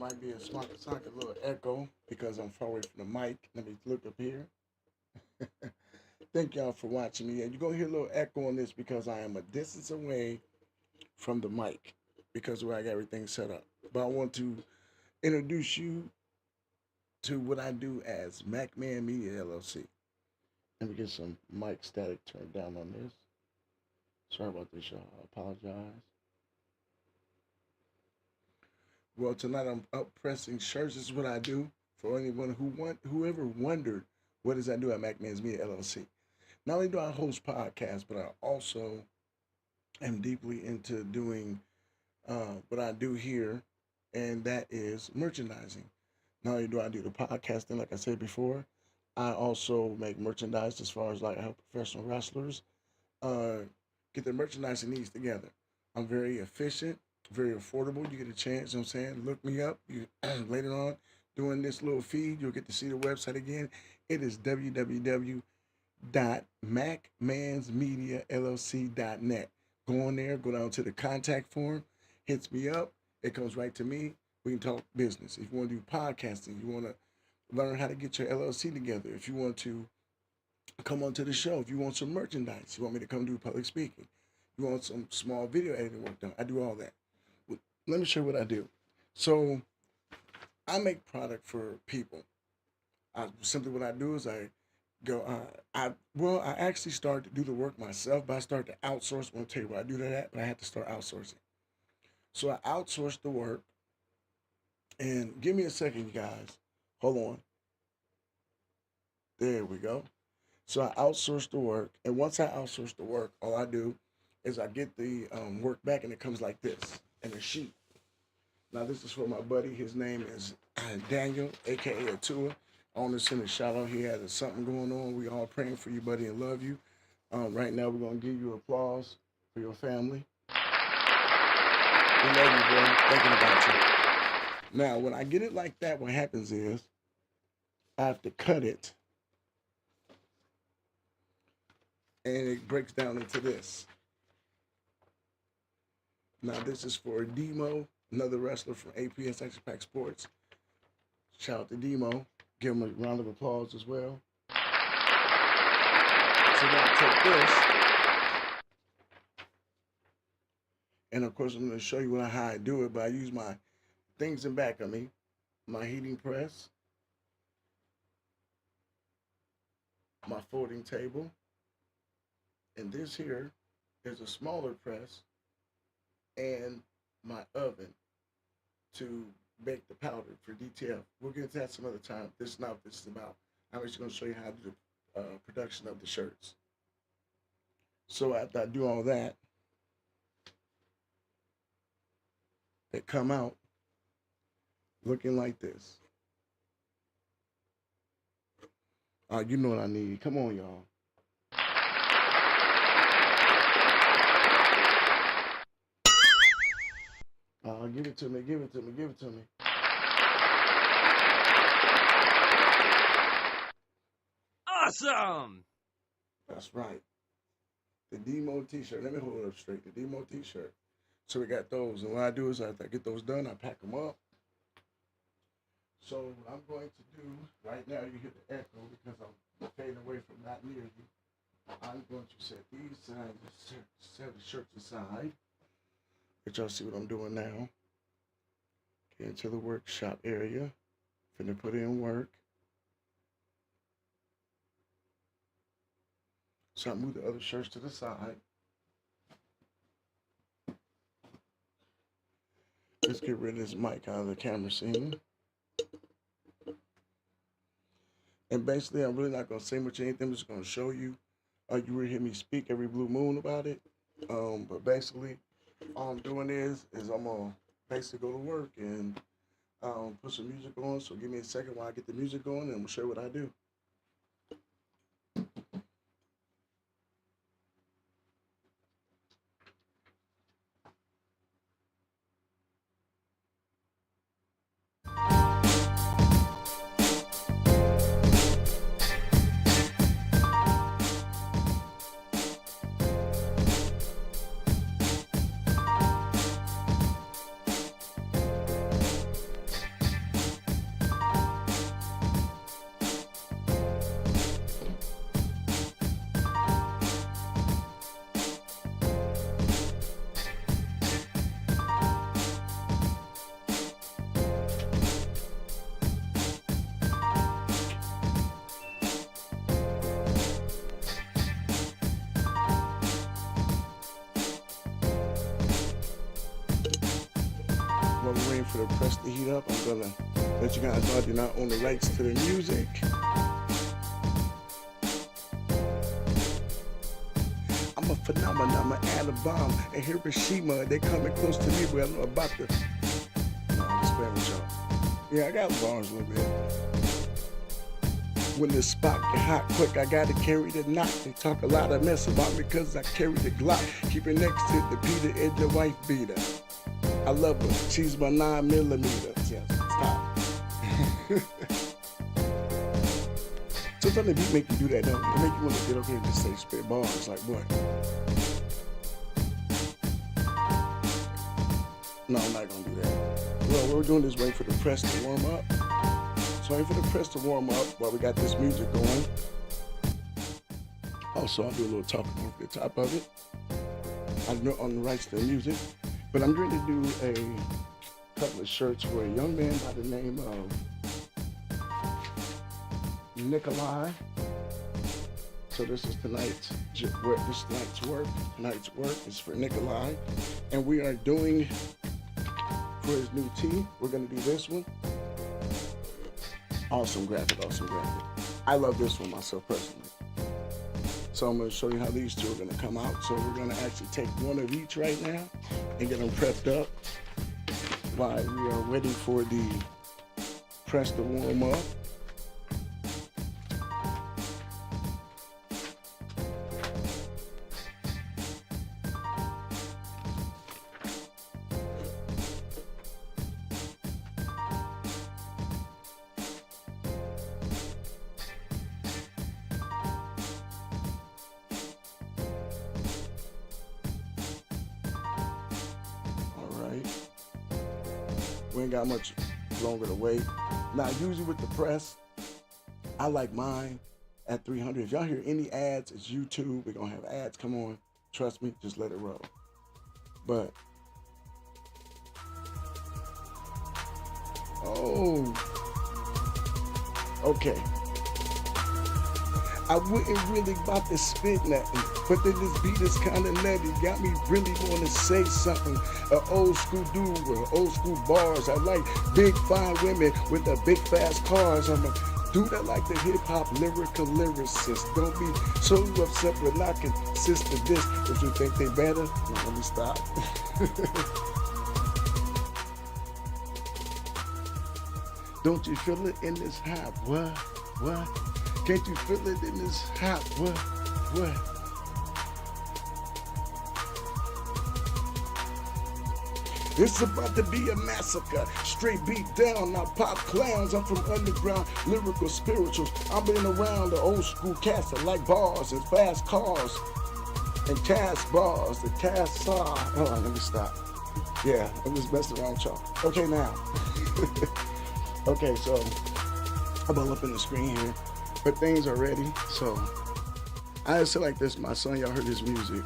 Might be a a little echo because I'm far away from the mic. Let me look up here. Thank y'all for watching me. And you're going to hear a little echo on this because I am a distance away from the mic because of where I got everything set up. But I want to introduce you to what I do as MacMan Media LLC. Let me get some mic static turned down on this. Sorry about this, y'all. I apologize. Well, tonight I'm up pressing shirts. This is what I do for anyone whoever wondered what does I do at MacMan's Media LLC. Not only do I host podcasts, but I also am deeply into doing what I do here, and that is merchandising. Not only do I do the podcasting, like I said before, I also make merchandise as far as like I help professional wrestlers get their merchandising needs together. I'm very efficient, very affordable. You get a chance, you know what I'm saying? Look me up. You later on doing this little feed, you'll get to see the website again. It is www.macmansmediallc.net. Go on there, go down to the contact form, hits me up, it comes right to me. We can talk business. If you want to do podcasting, you want to learn how to get your LLC together, if you want to come onto the show, if you want some merchandise, you want me to come do public speaking, you want some small video editing work done, I do all that. Let me show you what I do. So I make product for people. Simply what I do is I actually started to do the work myself, but I started to outsource. I'm going to tell you why I do that, but I had to start outsourcing. So I outsourced the work, and give me a second, you guys. Hold on. There we go. So I outsourced the work, and once I outsource the work, all I do is I get the work back, and it comes like this, in a sheet. Now, this is for my buddy. His name is Daniel, a.k.a. Atua. I want to send a shout out. He has something going on. We all praying for you, buddy, and love you. Right now, we're going to give you applause for your family. We love you, bro. Thinking about you. Now, when I get it like that, what happens is I have to cut it, and it breaks down into this. Now, this is for Demo, another wrestler from APS Action Pack Sports. Shout out to Demo. Give him a round of applause as well. So now I take this, and of course I'm going to show you how I do it, but I use my things in back of me, my heating press, my folding table, and this here is a smaller press, and my oven to bake the powder for DTF. We'll get into that some other time. This is not what this is about. I'm just going to show you how to do the production of the shirts. So after I do all that, they come out looking like this. You know what I need. Come on, y'all. Give it to me, give it to me, give it to me. Awesome! That's right. The Demo t-shirt. Let me hold it up straight. The Demo t-shirt. So we got those. And what I do is after I get those done, I pack them up. So what I'm going to do, right now you hear the echo because I'm fading away from not near you. I'm going to set these aside, set the shirts aside. Let y'all see what I'm doing now. Get into the workshop area. Finna put in work. So I move the other shirts to the side. Let's get rid of this mic out of the camera scene. And basically, I'm really not going to say much anything. I'm just going to show you. You will hear me speak every blue moon about it. But basically, all I'm doing is I'm going to basically go to work and put some music on. So give me a second while I get the music going, and I'm going to show you what I do. to press the heat up. I'm gonna let you guys know I do not own the rights to the music. I'm a phenomenon, I'm an atom bomb. And Hiroshima, they coming close to me, but I know about the... No, I'm just playing with y'all. Yeah, I got bars a little bit. When the spot get hot quick, I gotta carry the knot. They talk a lot of mess about me because I carry the Glock. Keep it next to the Peter and the wife beater. I love her, she's my 9mm. Yeah, stop. Sometimes the beat make you do that, don't it? It make you want to get up here and just say spit bars like what? No, I'm not gonna do that. Well, what we're doing is waiting for the press to warm up. So waiting for the press to warm up while we got this music going. Also, I'll do a little talking over the top of it. I don't own the rights to the music, but I'm going to do a couple of shirts for a young man by the name of Nikolai. So this is tonight's work. Tonight's work is for Nikolai, and we are doing for his new tee. We're going to do this one. Awesome graphic, awesome graphic. I love this one myself personally. So I'm going to show you how these two are going to come out. So we're going to actually take one of each right now and get them prepped up while we are waiting for the press to warm up. We ain't got much longer to wait. Now, usually with the press, I like mine at 300. If y'all hear any ads, it's YouTube. We're going to have ads. Come on. Trust me. Just let it roll. But, oh, okay. I wouldn't really about to spit nothing, but then this beat is kind of nutty. Got me really want to say something. An old school dude with old school bars. I like big fine women with the big fast cars. I'm a dude that like the hip hop lyrical lyricist. Don't be so upset when I consist of this. If you think they better, well, let me stop. Don't you feel it in this hop? What? Can't you feel it in this hop? What? It's about to be a massacre, straight beat down, not pop clowns. I'm from underground, lyrical spirituals. I've been around the old school cats that like bars and fast cars and cast bars, the cast saw. Hold on, let me stop. Yeah, I'm just messing around with y'all. Okay, now. Okay, so I'm all up in the screen here, but things are ready. So I say like this, my son, y'all heard his music.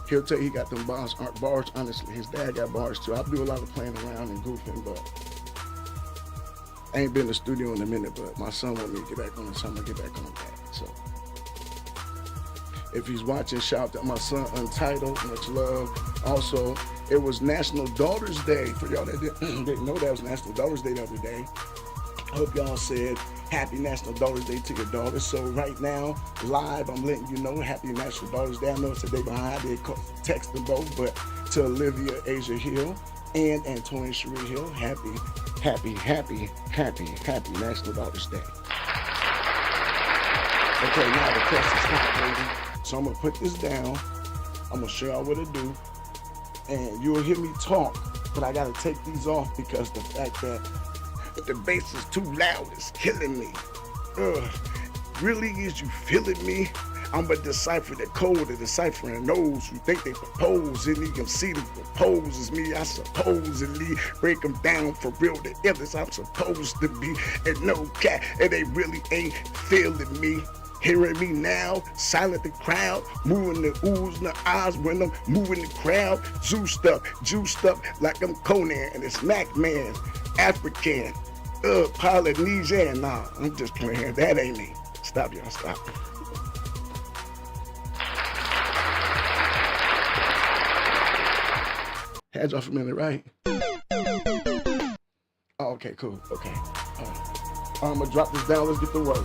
He'll tell you he got them bars, honestly. His dad got bars too. I do a lot of playing around and goofing, but I ain't been in the studio in a minute, but my son want me to get back on it, so I'm gonna get back on that. So if he's watching, shout out to my son Untitled, much love. Also, it was National Daughters Day. For y'all that didn't know, that was National Daughters Day the other day. I hope y'all said Happy National Daughters Day to your daughters. So right now, live, I'm letting you know Happy National Daughters Day. I know it's a day behind. They text them both, but to Olivia Asia Hill and Antonia Cherie Hill, happy National Daughters Day. Okay, now the press is hot, baby. So I'm gonna put this down. I'm gonna show y'all what to do, and you'll hear me talk, but I gotta take these off because the fact that the bass is too loud, it's killing me. Really, is you feeling me? I'm a decipher the code, a deciphering those who think they propose, and you can see the propose is me. I supposedly break them down for real, the illest I'm supposed to be, and no cat, and they really ain't feeling me. Hearing me now, silent the crowd, moving the oohs and the eyes when I'm moving the crowd, juiced up like I'm Conan and it's Mac Man, African, Polynesian. Nah, I'm just playing. That ain't me. Stop, y'all, stop. Hands off a minute, right? Okay, cool. Okay. All right. I'm gonna drop this down. Let's get to work.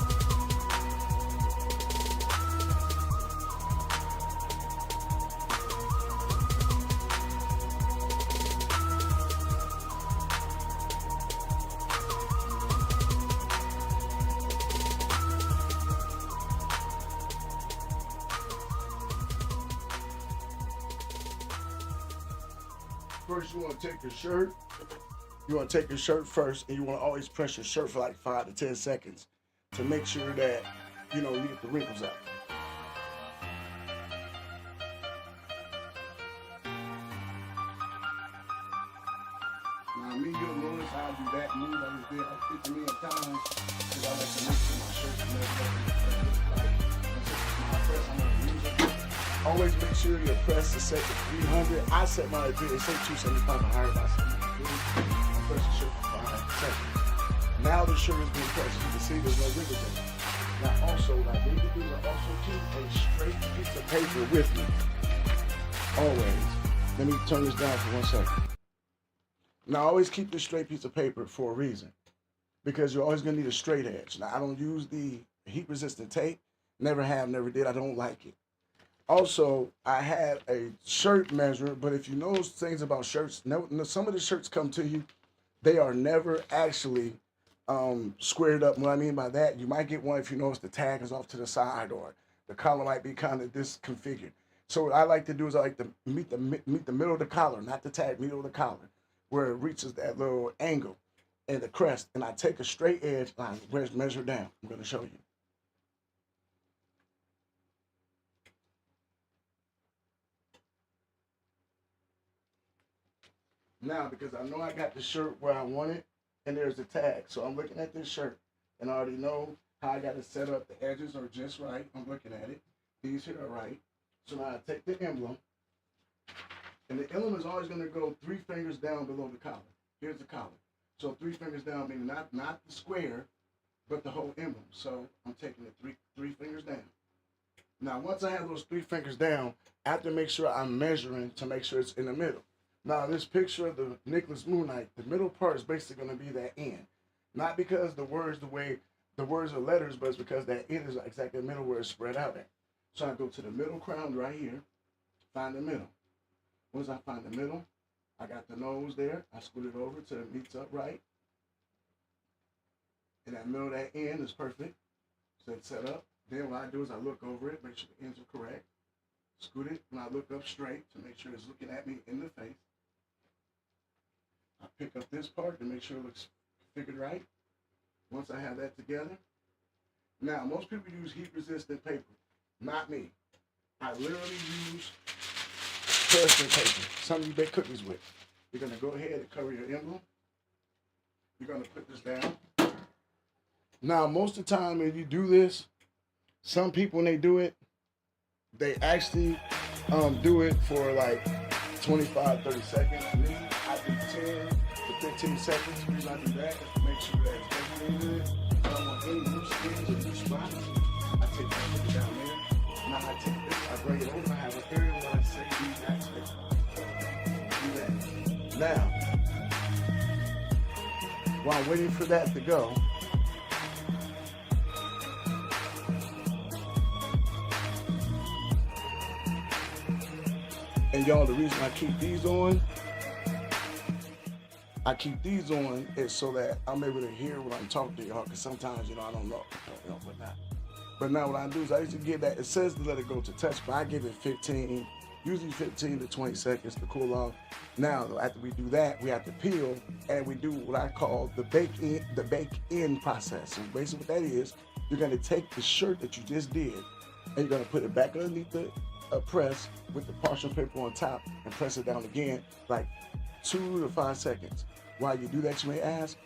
First, you want to take your shirt. You want to take your shirt first, and you want to always press your shirt for like 5 to 10 seconds to make sure that you get the wrinkles out. Now, me, you'll notice how I do that move. I just did like 50 million times because I like to make sure my shirt is always make sure your press is set to 300. I set my bid, say 275 and higher. I press the shirt for 5 seconds. Now the shirt is being pressed. You can see there's no wrinkles in it. Now also, what I need to do is also keep a straight piece of paper with me. Always. Let me turn this down for 1 second. Now always keep this straight piece of paper for a reason. Because you're always gonna need a straight edge. Now I don't use the heat resistant tape. Never have, never did. I don't like it. Also, I had a shirt measure, but if you know things about shirts, some of the shirts come to you, they are never actually squared up. What I mean by that, you might get one if you notice the tag is off to the side or the collar might be kind of disconfigured. So what I like to do is I like to meet the middle of the collar, not the tag, middle of the collar, where it reaches that little angle and the crest. And I take a straight edge line, measure down. I'm going to show you. Now, because I know I got the shirt where I want it, and there's the tag. So I'm looking at this shirt, and I already know how I got to set up. The edges are just right. I'm looking at it. These here are right. So now I take the emblem, and the emblem is always going to go 3 fingers down below the collar. Here's the collar. So 3 fingers down, meaning not the square, but the whole emblem. So I'm taking it three fingers down. Now, once I have those 3 fingers down, I have to make sure I'm measuring to make sure it's in the middle. Now, this picture of the Nicholas Moon Knight, the middle part is basically going to be that end. Not because the words are letters, but it's because that end is exactly the middle where it's spread out at. So I go to the middle crown right here, find the middle. Once I find the middle, I got the nose there. I scoot it over till it meets up right. And that middle, that end is perfect. So it's set up. Then what I do is I look over it, make sure the ends are correct. Scoot it, and I look up straight to make sure it's looking at me in the face. I pick up this part to make sure it looks figured right. Once I have that together. Now, most people use heat-resistant paper. Not me. I literally use parchment paper. Something you bake cookies with. You're going to go ahead and cover your emblem. You're going to put this down. Now, most of the time when you do this, some people, when they do it, they actually do it for like 25, 30 seconds. Me, I do 10 to 15 seconds. The reason I do that is to make sure that it's definitely good. I don't want any loose skins or loose spots. I take that put it down there. Now I take this, I bring it over. I have an area where I say these aspects. Do that. Now, while waiting for that to go, and y'all, the reason I keep these on is so that I'm able to hear when I'm talking to y'all, because sometimes, I don't know, whatnot. But now what I do is I usually give that, it says to let it go to touch, but I give it 15, usually 15 to 20 seconds to cool off. Now, after we do that, we have to peel, and we do what I call the bake-in process. So basically what that is, you're gonna take the shirt that you just did, and you're gonna put it back underneath the press with the parchment paper on top and press it down again, like 2 to 5 seconds. While you do that, you may ask,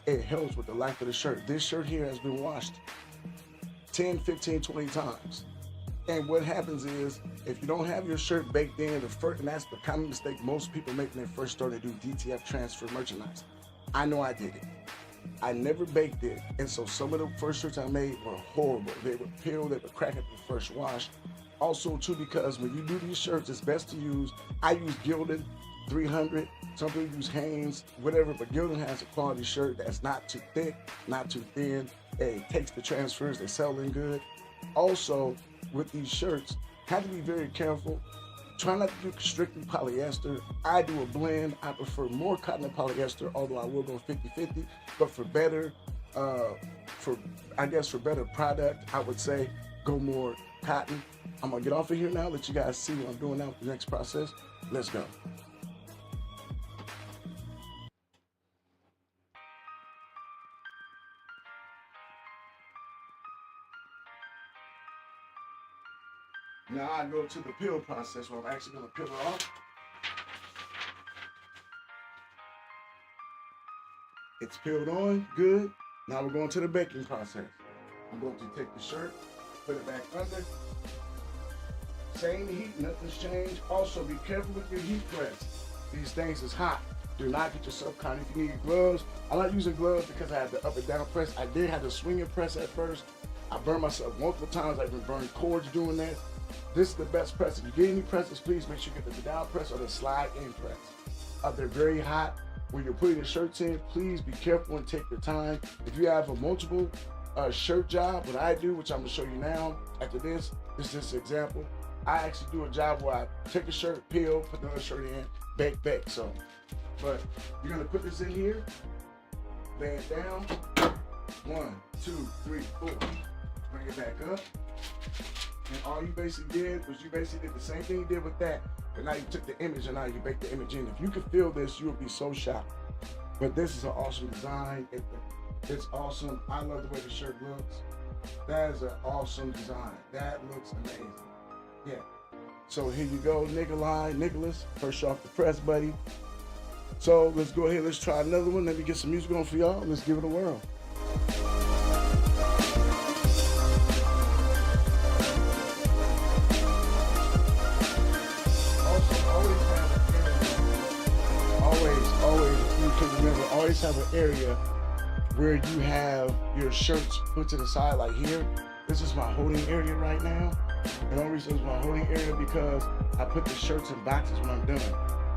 it helps with the life of the shirt. This shirt here has been washed 10, 15, 20 times. And what happens is, if you don't have your shirt baked in, and that's the common mistake most people make when they first start to do DTF transfer merchandise. I know I did it. I never baked it, and so some of the first shirts I made were horrible. They would peel, they would crack at the first wash. Also, too, because when you do these shirts, it's best to use, I use gilded $300. Some people use Hanes, whatever, but Gildan has a quality shirt that's not too thick, not too thin. It takes the transfers, they're selling good. Also, with these shirts, have to be very careful. Try not to do strictly polyester. I do a blend. I prefer more cotton than polyester, although I will go 50-50. But for better, for better product, I would say go more cotton. I'm gonna get off of here now, let you guys see what I'm doing now with the next process. Let's go. Now I go to the peel process where I'm actually going to peel it off. It's peeled on, good. Now we're going to the baking process. I'm going to take the shirt, put it back under. Same heat, nothing's changed. Also be careful with your heat press. These things is hot. Do not get yourself caught. If you need gloves, I like using gloves because I have the up and down press. I did have the swinging press at first. I burned myself multiple times. I've been burned cords doing that. This is the best press. If you get any presses, please make sure you get the down press or the slide in press. They're very hot. When you're putting the shirts in, please be careful and take your time. If you have a multiple shirt job, what I do, which I'm gonna show you now after this is just an example. I actually do a job where I take a shirt, peel, put another shirt in, bake. So, but you're gonna put this in here, lay it down. 1, 2, 3, 4. Bring it back up. And all you basically did was you basically did the same thing you did with that, but now you took the image and now you baked the image in. If you could feel this, you would be so shocked. But this is an awesome design. It's awesome. I love the way the shirt looks. That is an awesome design. That looks amazing. Yeah. So here you go, Nicholas, first off the press, buddy. So let's go ahead, let's try another one. Let me get some music on for y'all. Let's give it a whirl. Always have an area where you have your shirts put to the side, like here. This is my holding area right now. And the only reason it's my holding area because I put the shirts in boxes when I'm done.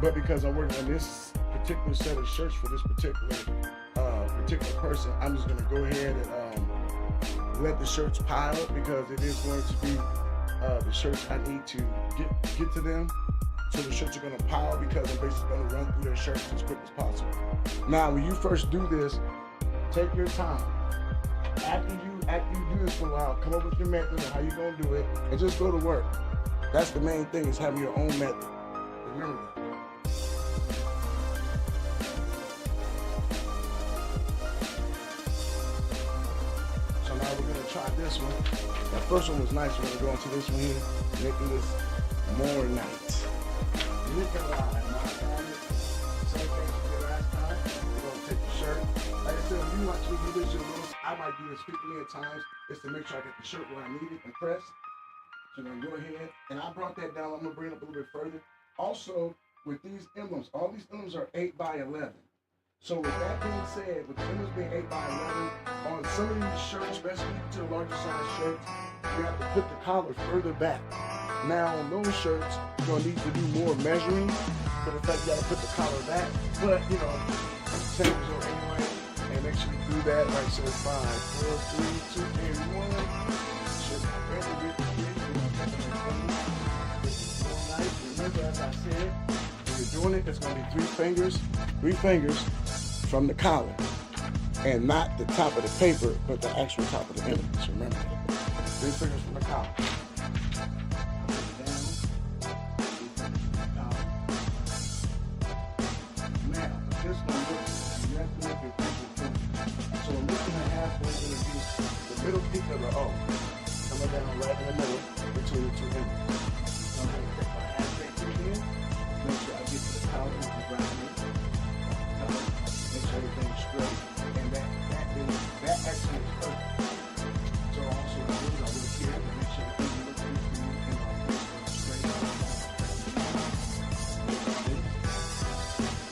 But because I'm working on this particular set of shirts for this particular person, I'm just gonna go ahead and let the shirts pile because it is going to be the shirts I need to get to them. So the shirts are gonna pile because I'm basically gonna run through their shirts as quick as possible. Now, when you first do this, take your time. After you do this for a while, come up with your method of how you're gonna do it, and just go to work. That's the main thing, is having your own method. Remember that. So now we're gonna try this one. That first one was nice. We're gonna go into this one here, Nicholas More Night. Nikolai, same thing we did last time. We're gonna take the shirt. Like I said, when you watch me do this, I might do this 50 million times. It's to make sure I get the shirt where I need it and press. So I'm gonna go ahead, and I brought that down. I'm gonna bring it up a little bit further. Also, with these emblems, all these emblems are 8x11. So with that being said, with the emblems being 8x11, on some of these shirts, especially to the larger size shirts, you have to put the collar further back. Now on those shirts, you're gonna need to do more measuring for the fact you gotta put the collar back. But you know, same result anyway. And make sure you do that. Right, so it's 5, 4, 3, 2, and 1. Should remember, as I said, when you're doing it, it's gonna be 3 fingers from the collar, and not the top of the paper, but the actual top of the image. Remember that. 3 fingers from the collar. Middle peak of the O. Coming down right in the middle between the 2 ends. So I'm going to take my hand straight through here. Make sure I get to the collar with the ground. Make sure everything's straight. And that actually is perfect. So also I will care to make sure everything looks good for you and straight.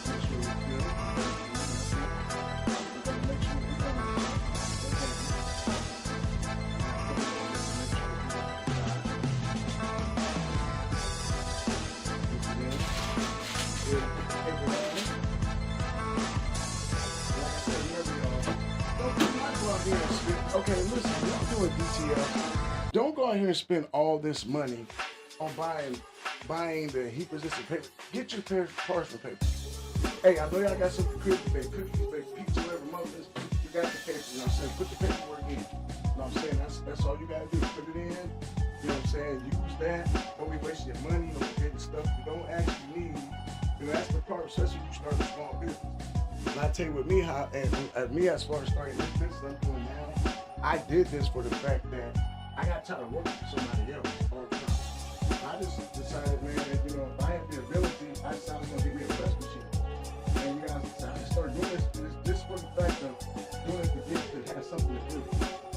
Make sure it's good. Okay, listen, y'all doing DTL. Don't go out here and spend all this money on buying the heat resistant paper. Get your parchment paper. Hey, I know y'all got some cookies, bake pizza, whatever muffins. You got the paper, you know what I'm saying? Put the paperwork in. You know what I'm saying? That's all you gotta do. Put it in. You know what I'm saying? Use that. Don't be wasting your money on getting stuff you don't actually need. You know, that's the part, especially when you start a small business. And I tell you with me, how and me as far as starting this business I'm doing now, I did this for the fact that I got tired of working for somebody else all the time. I just decided, man, that, you know, if I had the ability, I decided I was going to give me a press machine. And you guys decided to start doing this for the fact of doing it to have something to do.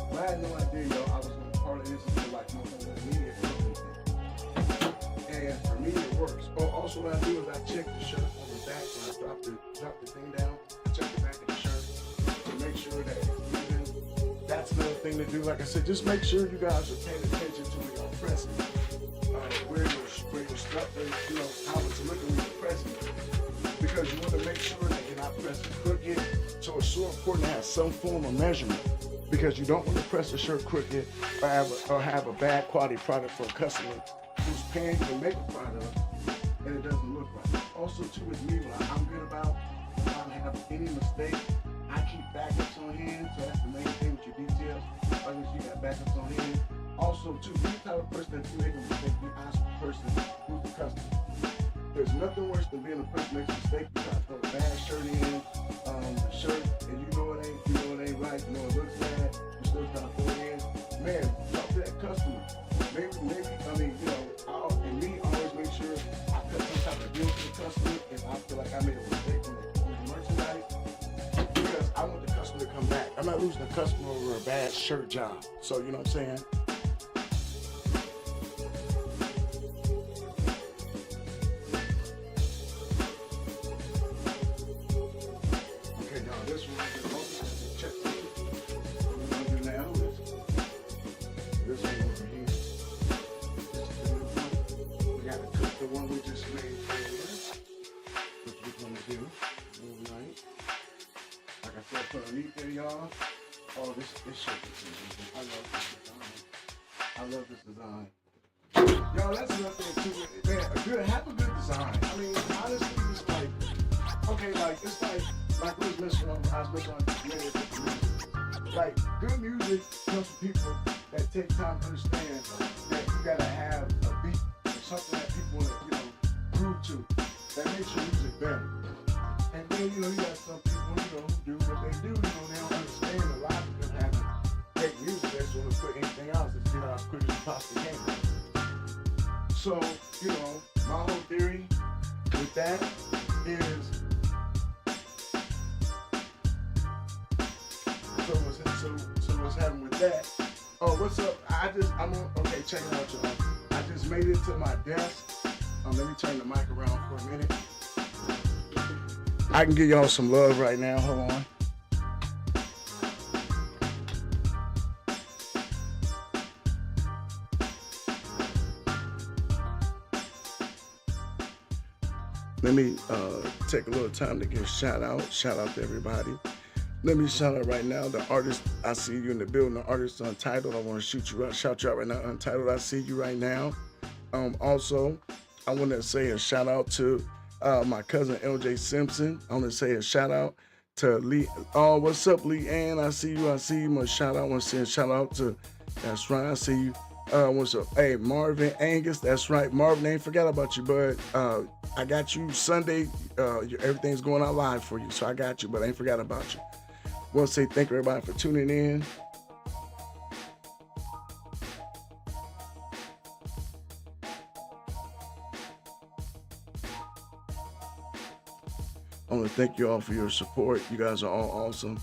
But I had no idea, y'all, I was going to be part of this until like my friend was needed or something. And for me, it works. But also what I do is I check the shirt on the back when I drop the thing down. I check the back of the shirt to make sure that it's even. That's another thing to do. Like I said, just make sure you guys are paying attention to when you're pressing. Where your stuff is, you know, how it's looking when you're pressing. Because you want to make sure that you're not pressing crooked. So it's so important to have some form of measurement. Because you don't want to press the shirt crooked or have a bad quality product for a customer who's paying you to make a product and it doesn't look right. Also, too, with me, what I'm good about, if I have any mistake, I keep backups on hand. So that's the main thing with your details. As long as you got backups on hand. Also, too, be the type of person that you make a mistake, you ask the person who's the customer. There's nothing worse than being a person who makes a mistake. You try to throw a bad shirt in, the shirt, and you know it ain't right, you know it looks bad, you still trying to throw it in. Man, talk to that customer. Maybe, I mean, you know, I always make sure I cut some type of deal for the customer if I feel like I made a mistake on the merchandise. Because I want the customer to come back. I'm not losing a customer over a bad shirt job. So, you know what I'm saying? Underneath there, y'all. Oh, this shirt is I love this design. Y'all, that's another thing too. Man, have a good design. I mean, honestly, it's like, okay, like it's like we was mentioning on music. Like good music comes from people that take time to understand that you gotta have a beat or something that people want to, you know, groove to. That makes your music better. And then, you know, you got some people, you know, who do what they do. You know, they don't understand a lot of them having great music. They just want to put anything else and get out as quick as you possibly can. So, you know, my whole theory with that is, so what's happening with that? Oh, what's up? Okay, check it out, y'all. I just made it to my desk. Let me turn the mic around for a minute. I can give y'all some love right now. Hold on. Let me take a little time to give a shout out to everybody. Let me shout out right now the artist. I see you in the building. The artist Untitled. I want to shout you out right now. Untitled. I see you right now. Also, I want to say a shout out to my cousin LJ Simpson. I want to say a shout out to Lee. Oh, what's up, Lee Ann? I see you. My shout out. I want to say a shout out to. That's right. I see you. What's up? Hey, Marvin Angus. That's right. Marvin, I ain't forgot about you, bud. I got you Sunday. Everything's going out live for you, so I got you, but I ain't forgot about you. Want to say thank you everybody for tuning in. I want to thank you all for your support. You guys are all awesome.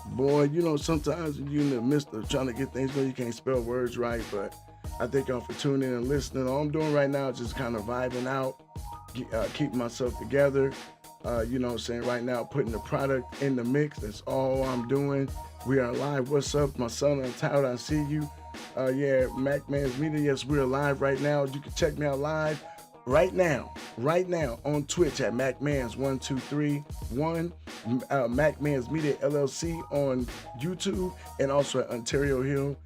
Boy, you know, sometimes you're in the midst of trying to get things done, you can't spell words right, but I thank y'all for tuning in and listening. All I'm doing right now is just kind of vibing out, keeping myself together. You know what I'm saying, right now, putting the product in the mix. That's all I'm doing. We are live. What's up? My son Untitled, I see you. Yeah, Mac Manz Media. Yes, we're live right now. You can check me out live right now on Twitch at MacMans1231, MacMans Media LLC on YouTube, and also at Ontario Hill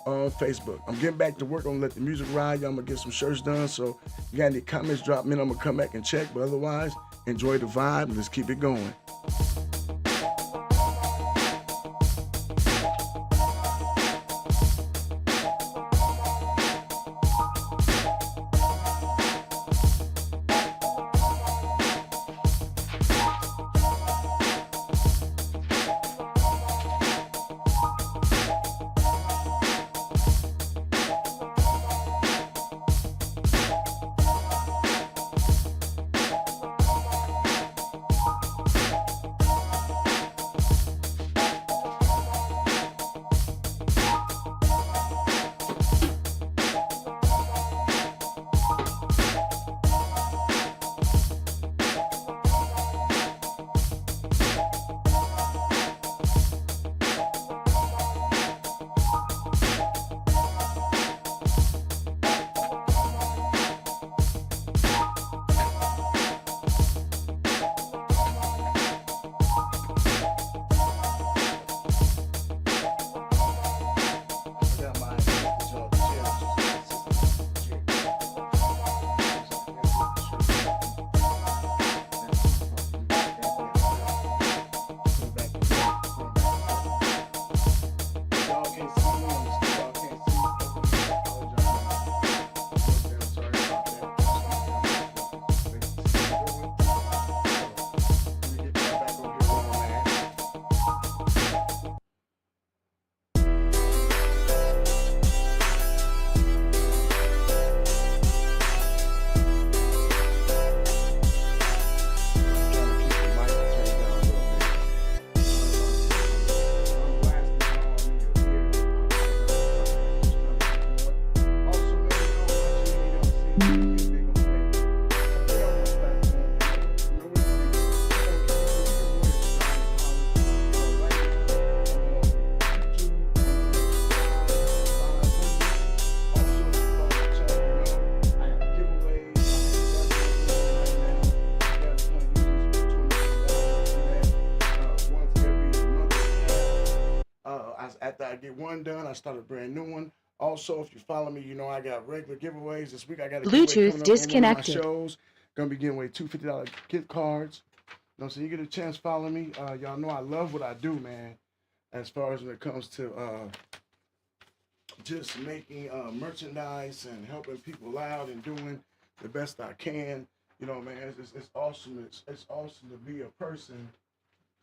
on Facebook. I'm getting back to work. I'm gonna let the music ride. Y'all, I'm gonna get some shirts done. So you got any comments, drop me in. I'm gonna come back and check. But otherwise, enjoy the vibe. Let's keep it going. After I get one done, I start a brand new one. Also, if you follow me, you know I got regular giveaways. This week I got a giveaway coming up on one of my shows. Gonna be giving away two $50 gift cards. You know, so you get a chance, follow me. Y'all know I love what I do, man. As far as when it comes to just making merchandise and helping people out and doing the best I can. You know, man, it's awesome. It's awesome to be a person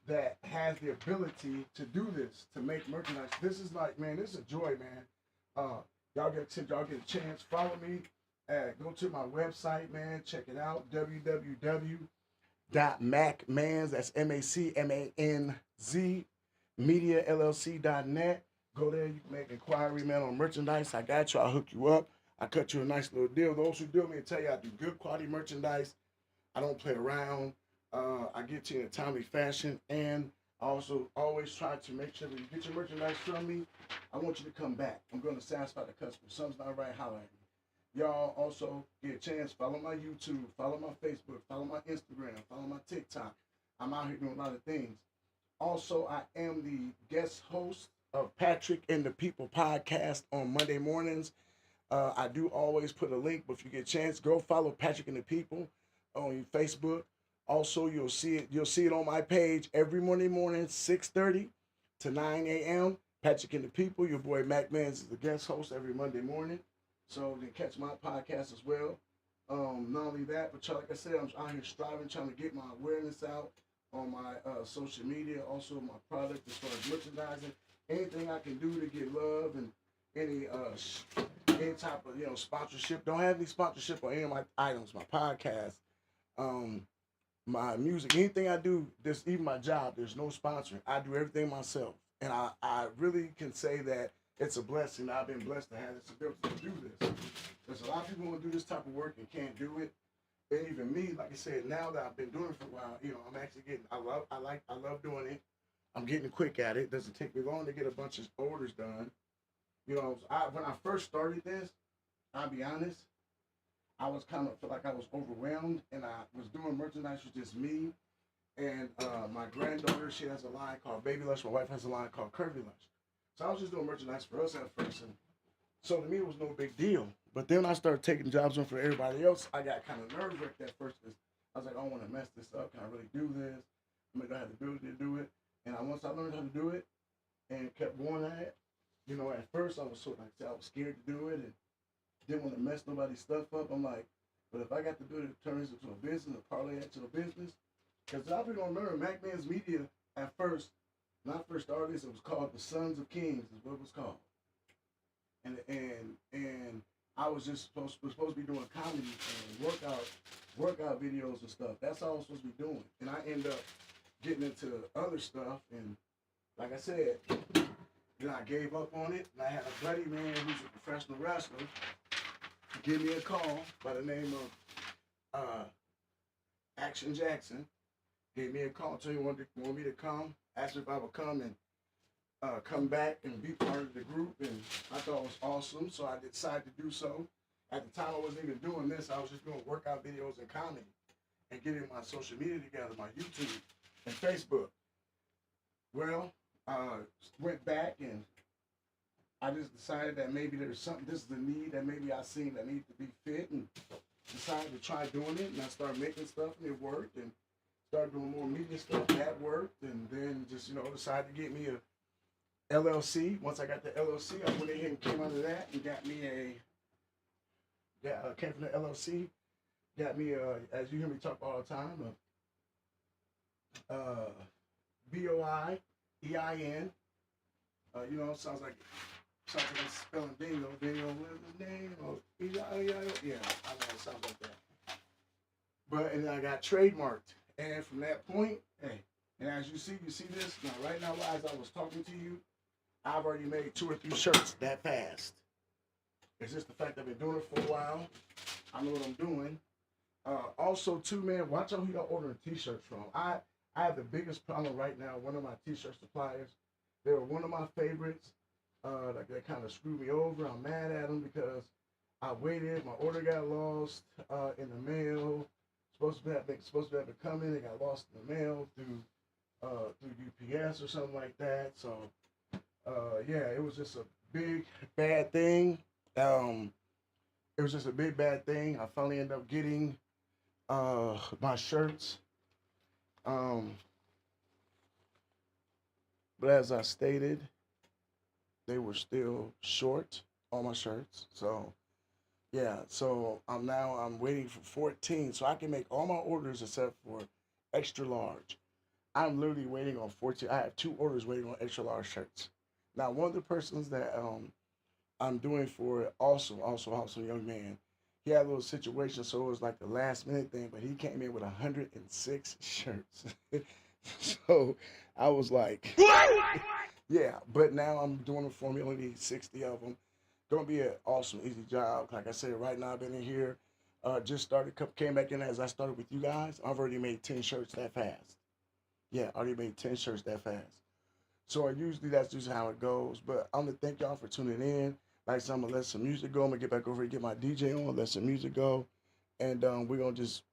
that has the ability to do this, to make merchandise. This is like, man, this is a joy, man. Y'all get a chance, follow me. Go to my website, man. Check it out. www.macmanz, that's MACMANZ, MediaLLC.net. Go there. You can make inquiry, man, on merchandise. I got you. I'll hook you up. I cut you a nice little deal. Those who deal with me, I tell you, I do good quality merchandise. I don't play around. I get to you in a timely fashion, and I also always try to make sure that you get your merchandise from me. I want you to come back. I'm going to satisfy the customer. Something's not right, holler at me. Y'all also get a chance, follow my YouTube, follow my Facebook, follow my Instagram, follow my TikTok. I'm out here doing a lot of things. Also, I am the guest host of Patrick and the People podcast on Monday mornings. I do always put a link, but if you get a chance, go follow Patrick and the People on Facebook. Also, you'll see it on my page every Monday morning, 6:30 to 9 a.m. Patrick and the People, your boy Mac Manz is the guest host every Monday morning. So then catch my podcast as well. Not only that, but like I said, I'm out here striving, trying to get my awareness out on my social media, also my product as far as merchandising. Anything I can do to get love and any type of sponsorship. Don't have any sponsorship on any of my items, my podcast, my music, anything I do, this even my job, there's no sponsoring. I do everything myself. And I really can say that it's a blessing. I've been blessed to have this ability to do this. There's a lot of people want to do this type of work and can't do it. And even me, like I said, now that I've been doing it for a while, I'm actually getting, I love doing it. I'm getting quick at it. It doesn't take me long to get a bunch of orders done. When I first started this, I'll be honest, I was kind of felt like I was overwhelmed, and I was doing merchandise with just me and my granddaughter. She has a line called Baby Lush. My wife has a line called Curvy Lush. So I was just doing merchandise for us at first, and so to me it was no big deal. But then I started taking jobs on for everybody else. I got kind of nerve wrecked at first because I was like, I don't want to mess this up. Can I really do this? I mean, I had the ability to do it, and once I learned how to do it and kept going at it, you know, at first I was sort of like I was scared to do it and didn't want to mess nobody's stuff up. I'm like, but if I got the ability to turn this into a business, or parlay it to a business, because I've been gonna learn Manz Media at first. When I first started this, it was called the Sons of Kings, is what it was called. And I was just supposed to be doing comedy and workout videos and stuff. That's all I was supposed to be doing. And I end up getting into other stuff, and like I said, then I gave up on it. And I had a buddy, man, who's a professional wrestler, give me a call by the name of Action Jackson. Gave me a call, told me wanted me to come, asked me if I would come and come back and be part of the group, and I thought it was awesome, so I decided to do so. At the time, I wasn't even doing this. I was just doing workout videos and comedy and getting my social media together, my YouTube and Facebook. Well, went back, and I just decided that maybe there's something, this is the need that maybe I seen that needed to be fit, and decided to try doing it, and I started making stuff, and it worked, and started doing more media stuff, that worked, and then just, you know, decided to get me a LLC. Once I got the LLC, I went ahead and came out of that and got me came from the LLC, got me as you hear me talk all the time, BOIEIN. You know, sounds like I'm spelling bingo. Bingo, what is his name? Oh, yeah, I know it sounds like that. But and then I got trademarked, and from that point, hey, and as you see this now. Right now, as I was talking to you, I've already made 2 or 3 shirts that fast. It's just the fact I've been doing it for a while. I know what I'm doing. Also, too, man, watch out who y'all ordering t-shirts from. I have the biggest problem right now. One of my t-shirt suppliers, they were one of my favorites. Like they kind of screwed me over. I'm mad at them because I waited. My order got lost in the mail. Supposed to have been coming. It got lost in the mail through UPS or something like that. So. Yeah, it was just a big bad thing. It was just a big bad thing. I finally ended up getting my shirts. But as I stated, they were still short on my shirts. So yeah, so I'm waiting for 14, so I can make all my orders except for extra large. I'm literally waiting on 14. I have 2 orders waiting on extra large shirts. Now, one of the persons that I'm doing for it, also young man, he had a little situation, so it was like the last minute thing, but he came in with 106 shirts. So I was like, yeah, but now I'm doing it for me. Only need 60 of them. Gonna be an awesome, easy job. Like I said, right now I've been in here, just started, came back in as I started with you guys. I've already made 10 shirts that fast. Yeah, I already made 10 shirts that fast. So that's usually how it goes. But I'm gonna thank y'all for tuning in. Like I said, I'm gonna let some music go. I'm gonna get back over here, get my DJ on, let some music go, and I'm gonna just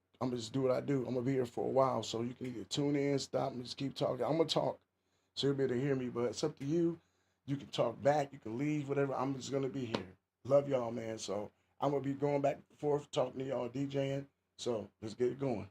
do what I do. I'm gonna be here for a while, so you can either tune in, stop, and just keep talking. I'm gonna talk, so you'll be able to hear me. But it's up to you. You can talk back, you can leave, whatever. I'm just gonna be here. Love y'all, man. So I'm gonna be going back and forth, talking to y'all, DJing. So let's get it going.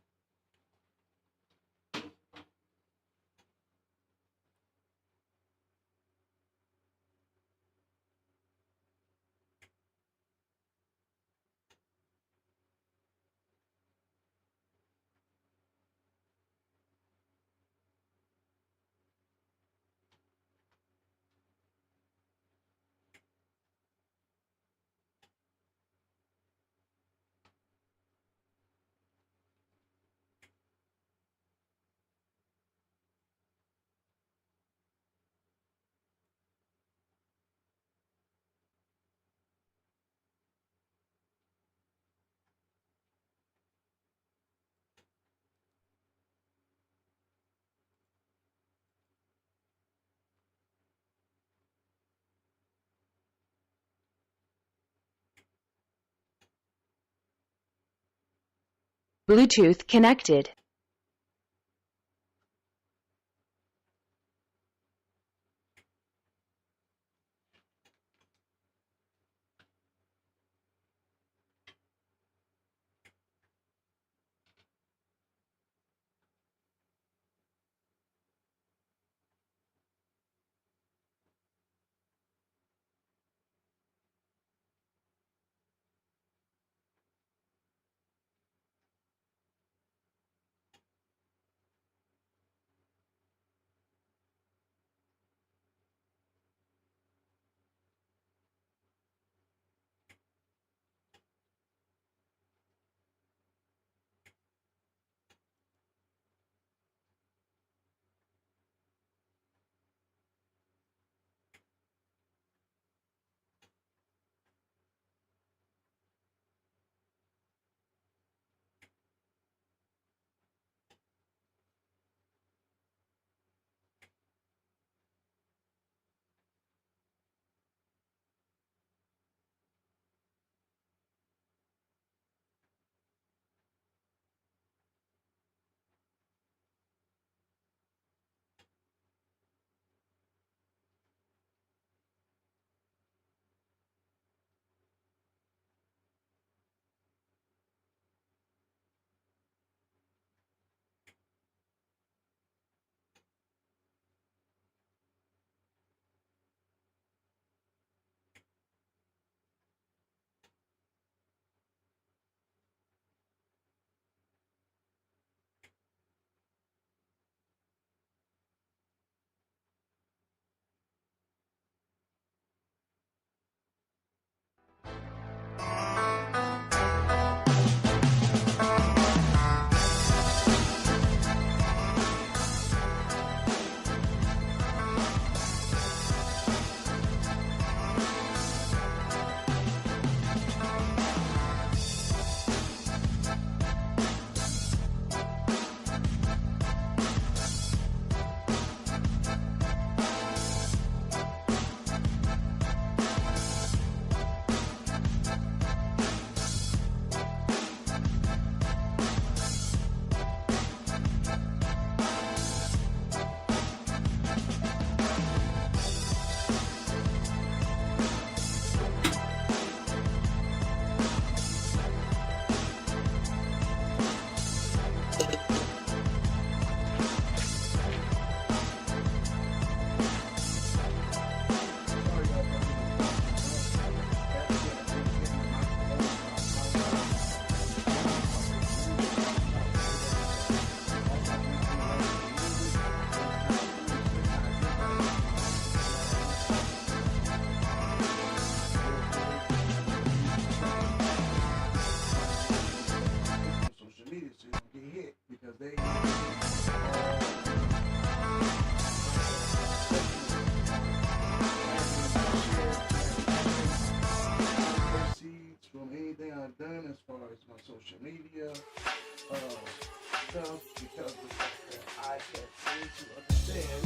Bluetooth connected. social media stuff because the fact that I can't seem to understand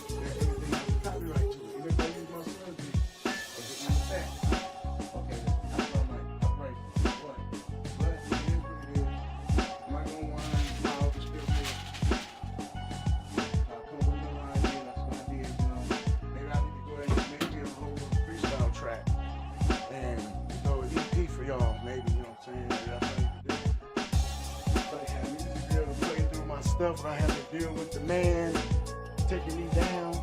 that everything has a copyright to it. Even if I use my son's music, is it even that? Okay, that's why I'm like, copyright for what? But it is what it is. I'm not going to whine about the scripture. I'll come with another idea, that's what I did, you know. Maybe I need to go ahead and make a whole freestyle track and throw an EP for y'all, maybe, you know what I'm saying? That's what I need to do. But I need to be able to play through my stuff when I have to deal with the man taking me down.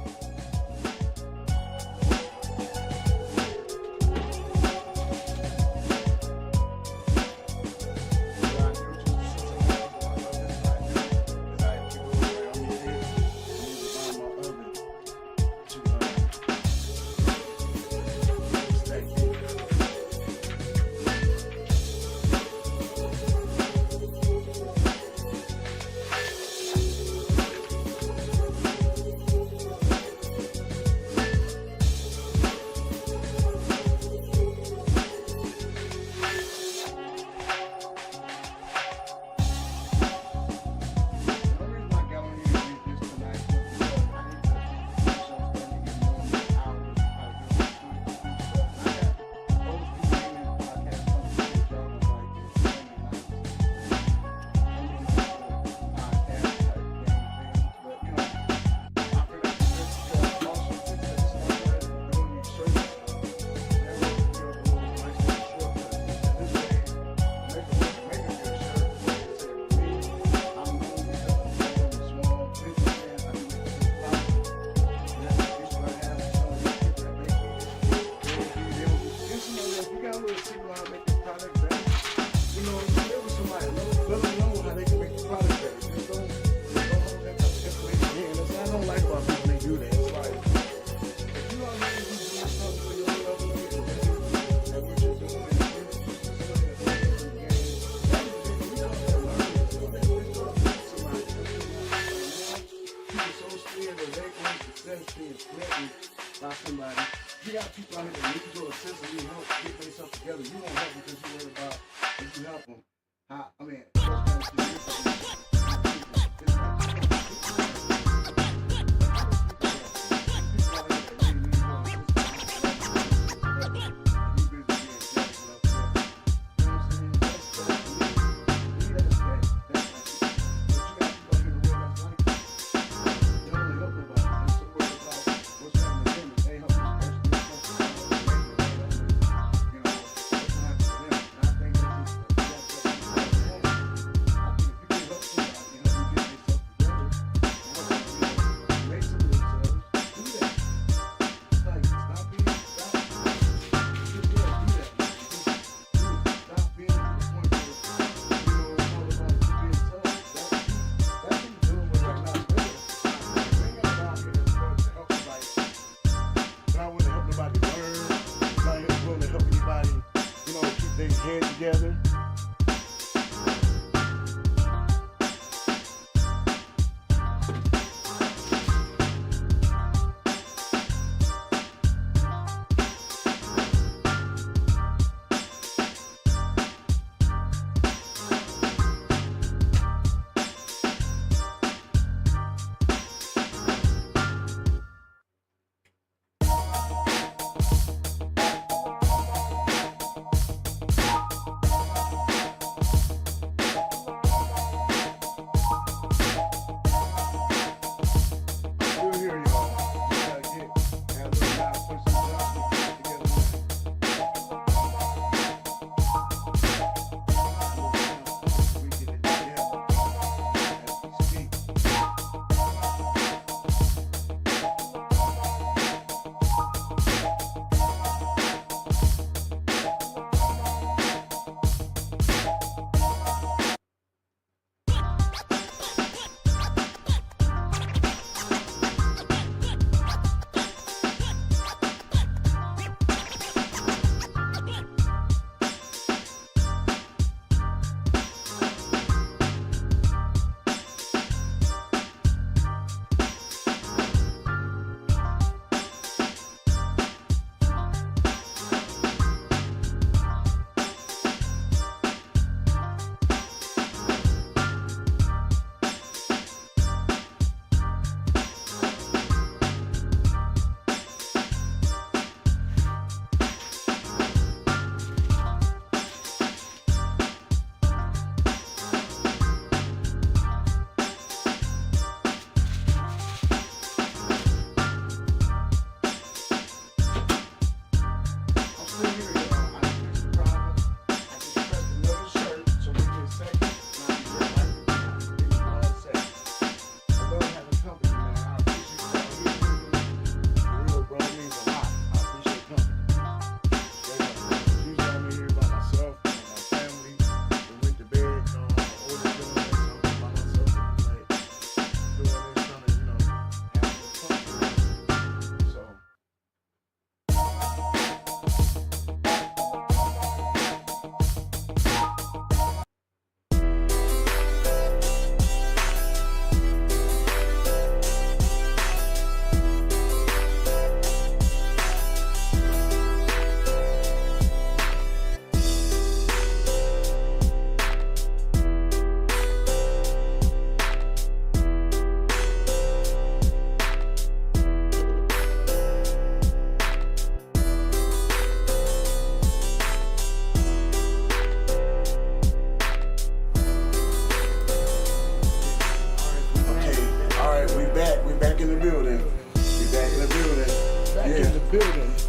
by somebody. You got people out here that need your assistance, need help get themselves together. You won't help because you're worried about if you help them. I mean, together.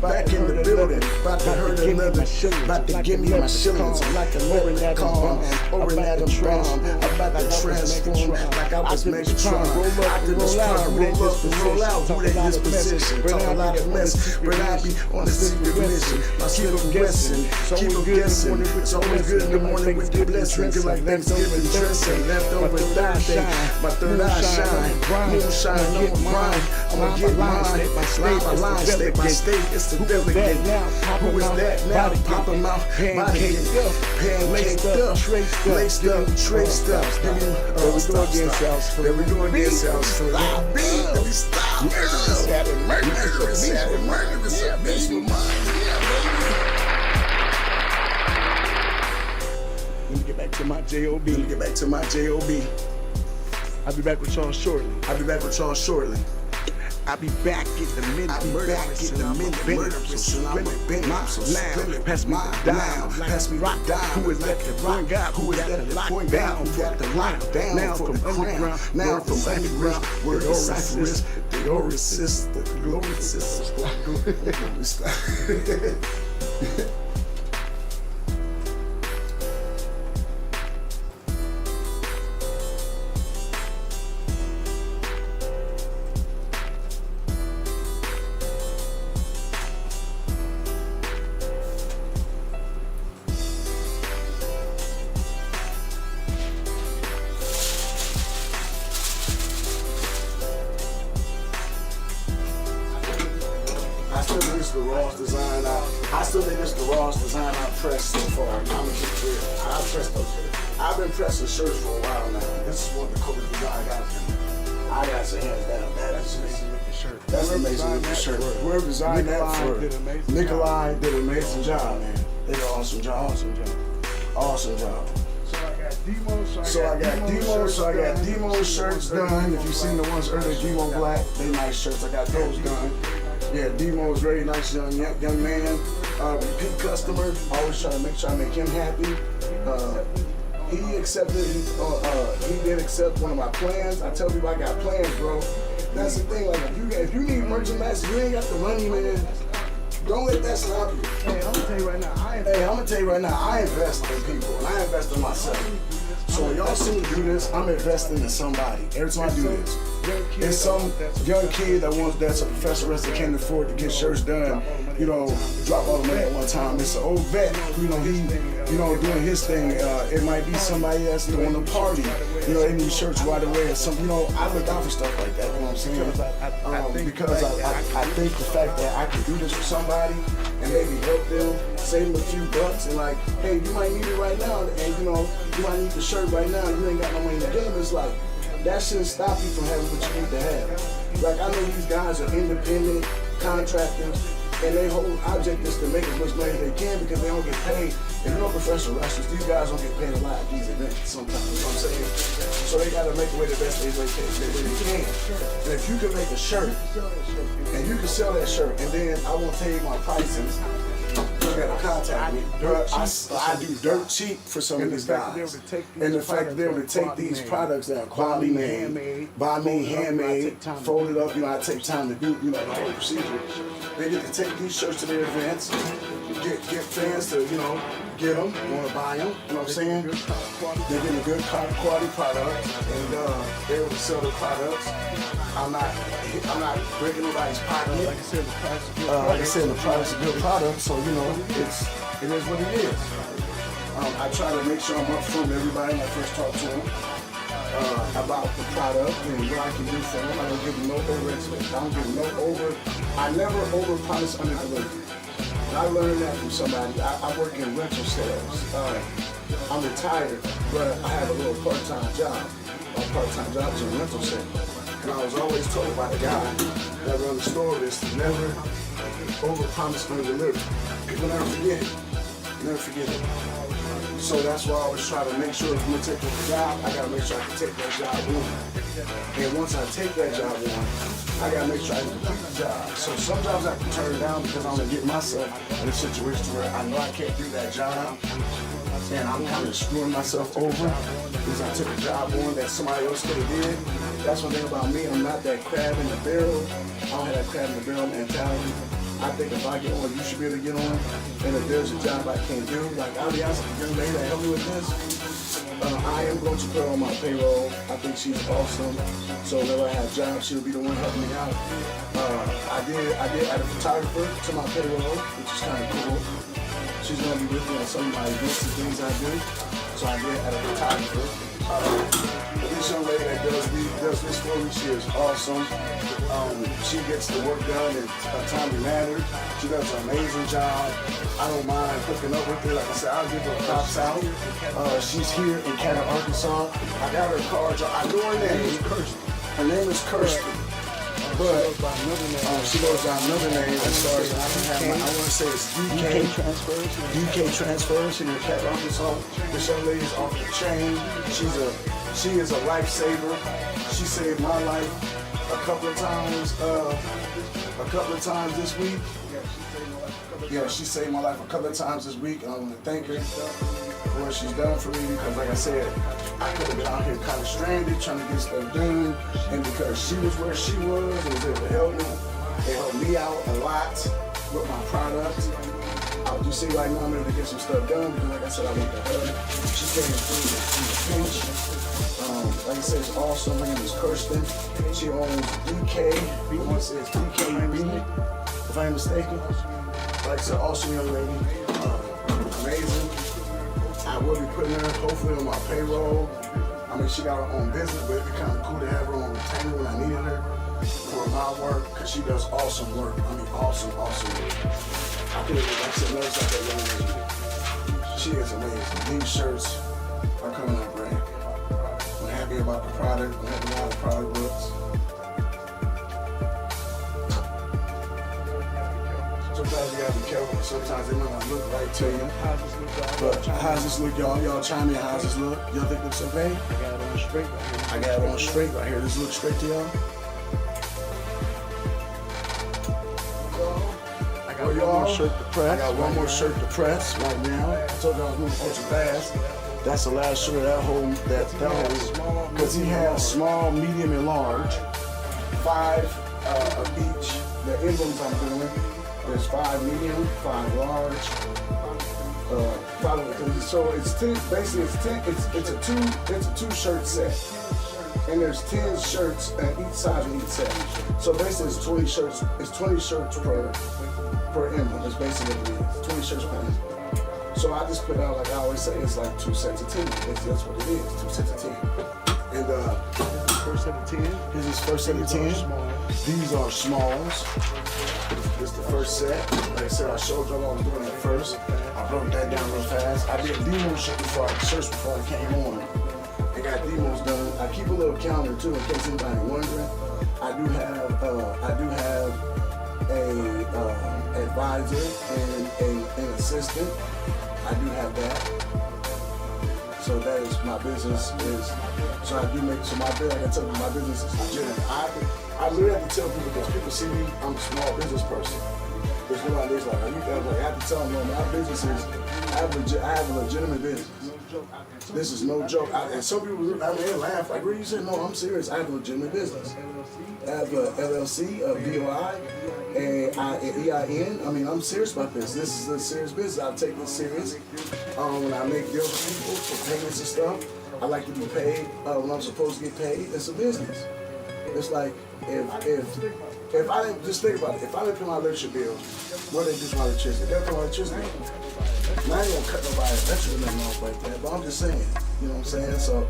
Back in the building, about to hurt another, about to give me my shillings. I'm like a living calm, over an atom bomb. I'm about to transform like I was Megatron. Optimus Prime, roll up and roll out, who they this position. Talk a lot of mess, but I be on a secret mission. My keep them guessing, keep them guessing. It's always good in the morning with the blessing. Feel like Thanksgiving dressing, leftover Thursday. My third eye shine, moonshine, no grind. I'ma get mine, stay my line, stay my state, it's the delegate. Who is that now? Pop 'em out, pancaked up, laced up, traced up. There we go again, South Philly. Let me stop. Murderous, bitch with mine. Let me get back to my J.O.B. I'll be back with y'all shortly. I'll be back in the minute. Murderous, and I'm a Benz. Now, pass me the down. Who is that? The point God. Who is that? The lockdown. Got the lockdown. Now from underground. Now from underground. Word the cipherist. The glorious the glorious sister. I still think it's the rawest design I've pressed so far. I'm gonna keep real. I've been pressing shirts for a while now. This is one of the coolest designs I got some hands down. That's amazing with the shirt. That's amazing with the shirt. Whoever designed that for Nikolai did an amazing job, man. They did an awesome job. So I got Demo shirts done. If you've seen the ones earlier, Demo Black, they nice shirts. I got those done. Yeah, Demo is very nice young man. Repeat customer. Always try to make sure I make him happy. He did accept one of my plans. I tell people I got plans, bro. That's the thing. Like if you need merchandise, you ain't got the money, man. Don't let that stop you. Hey, I'm gonna tell you right now. I invest in people and I invest in myself. So when y'all see me do this, I'm investing in somebody. Every time I do this, it's some young kid that's a professional that can't afford to get shirts done. Drop all the money at one time. It's an old vet. He doing his thing. It might be somebody that's doing a party. They need shirts right away or something. I look out for stuff like that. You know what I'm saying? Because I think the fact that I can do this for somebody and maybe help them, save them a few bucks, and like, hey, you might need it right now, and you might need the shirt right now. You ain't got no money to give them. It's like that shouldn't stop you from having what you need to have. Like I know these guys are independent contractors. And their whole object is to make as much money as they can because they don't get paid. If you're no professional wrestlers, these guys don't get paid a lot at these events sometimes, you know what I'm saying? So they gotta make away the best way they can. And if you can make a shirt, and you can sell that shirt, and then I won't tell you my prices, you gotta contact me. I do dirt cheap for some of these guys. And the fact that they're able to take these products that are quality made, by me, handmade, folded up, I take time to do, the whole procedure. They get to take these shirts to their events, get fans to, get them, want to buy them, you know what I'm saying? They're getting a good quality product, and they're able to sell their products. I'm not breaking nobody's pocket. Like I said, the product's a good product, so, it is what it is. I try to make sure I'm upfront with everybody when I first talk to them about the product and what I can do for them. I don't give them no over expectations. I never over-promise under-deliver. I learned that from somebody. I work in rental sales. I'm retired, but I have a little part-time job. My part-time job is in rental sales. And I was always told by the guy that run the store is to never over-promise under-deliver. People never forget it. So that's why I always try to make sure if I'm going to take a job, I got to make sure I can take that job on. And once I take that job on, I got to make sure I can complete the job. So some jobs I can turn down because I'm going to get myself in a situation where I know I can't do that job. And I'm kind of screwing myself over because I took a job on that somebody else could have did. That's one thing about me. I'm not that crab in the barrel. I don't have that crab in the barrel mentality. I think if I get on, you should be able to get on. And if there's a job I can't do, like I'll be asking the young lady to help me with this. I am going to put her on my payroll. I think she's awesome. So whenever I have jobs, she'll be the one helping me out. I did add a photographer to my payroll, which is kind of cool. She's going to be with me on some of my events and things I do. So I did add a photographer. This young lady that does this for me, she is awesome. She gets the work done in a timely manner. She does an amazing job. I don't mind hooking up with her. Like I said, I'll give her a props out. She's here in Canton, Arkansas. I got her card. I know her name. Her name is Kirsty. But she goes by another name that starts with I want to say it's DK Transfers. DK Transfers in Canton, Arkansas. This young lady is off the chain. She is a lifesaver. She saved my life a couple of times this week. Yeah, she saved my life a couple of times this week, and I want to thank her for what she's done for me, because like I said, I could have been out here kind of stranded trying to get stuff done, and because she was where she was and was able to help me, it helped me out a lot with my product. I'll just see right now I'm able to get some stuff done, because like I said, I went to her. She came through in the pinch. Like I said, it's awesome. Her name is Kirsten. She owns DK. I want to say it's DKB, if I'm mistaken. Like I said, awesome young lady. Amazing. I will be putting her hopefully on my payroll. I mean, she got her own business, but it'd be kind of cool to have her on retainer when I needed her for my work, because she does awesome work. I mean, awesome work. I could have, like I said, never saw that young lady. She is amazing. These shirts are coming out great. I'm happy about the product. I'm happy about the product looks. Sometimes you gotta be careful. Sometimes they might not look right to you. But how's this look, y'all? Y'all chime in. How's this look? Y'all think it looks okay? I got it on straight right here. I got it on straight right here. Does it look straight to y'all? I got one more shirt to press. I got one more shirt to press right now. I told you I was moving ultra fast. That's the last shirt of that whole, because he has small, medium, and large. 5 of each. The emblems I'm doing. There's 5 medium, 5 large. So it's 10. Basically, it's a 2 shirt set, and there's 10 shirts at each side of each set. So basically, it's 20 shirts. It's 20 shirts per emblem. It's basically what it is. 20 shirts per emblem. So I just put out, like I always say, it's like 2 sets of 10. That's what it is. 2 sets of 10. And First set of 10. Here's his first set of 10. These are smalls. This is the first set. Like I said, I showed y'all I was doing it first. I broke that down real fast. I did demos before I came on. I got demos done. I keep a little counter too, in case anybody wondering. I do have a advisor and an assistant. I do have that. So that is my business so my business is legitimate. I literally have to tell people, because people see me, I'm a small business person. There's nobody that's like, I have to tell them, no, my business is, I have a legitimate business. This is no joke. And some people, they laugh, like, what are you saying? No, I'm serious. I have a legitimate business. I have a LLC, a BOI, and EIN. I mean, I'm serious about this. This is a serious business. I take this serious. When I make deals with people for payments and stuff, I like to be paid when I'm supposed to get paid. It's a business. It's like, if I didn't, just think about it, if I didn't pay my electric bill, what they do for my electricity? They'll pay my electricity. And I ain't gonna cut nobody electric or nothing off like that, but I'm just saying, you know what I'm saying? So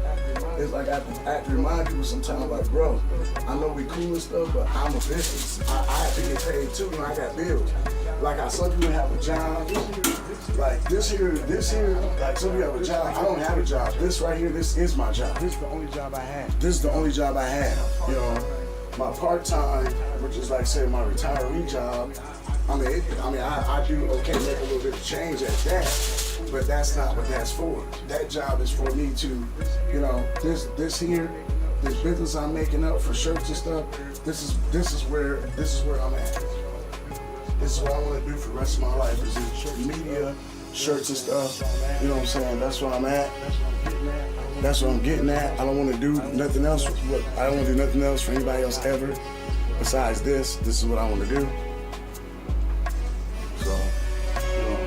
it's like I have to remind people sometimes, like, bro, I know we cool and stuff, but I'm a business. I have to get paid too, and I got bills. Like how some people have a job, like this here, like some people have a job. I don't have a job. This right here, this is my job. This is the only job I have. This is the only job I have. You know, my part-time, which is like say my retiree job. I do okay, make a little bit of change at that, but that's not what that's for. That job is for me to, you know, this business I'm making up for shirts and stuff. This is where I'm at. This is what I want to do for the rest of my life. Is in media, shirts and stuff. You know what I'm saying? That's where I'm at. That's what I'm getting at. I don't want to do nothing else. I don't want to do nothing else for anybody else ever. Besides this, this is what I want to do. So, you know.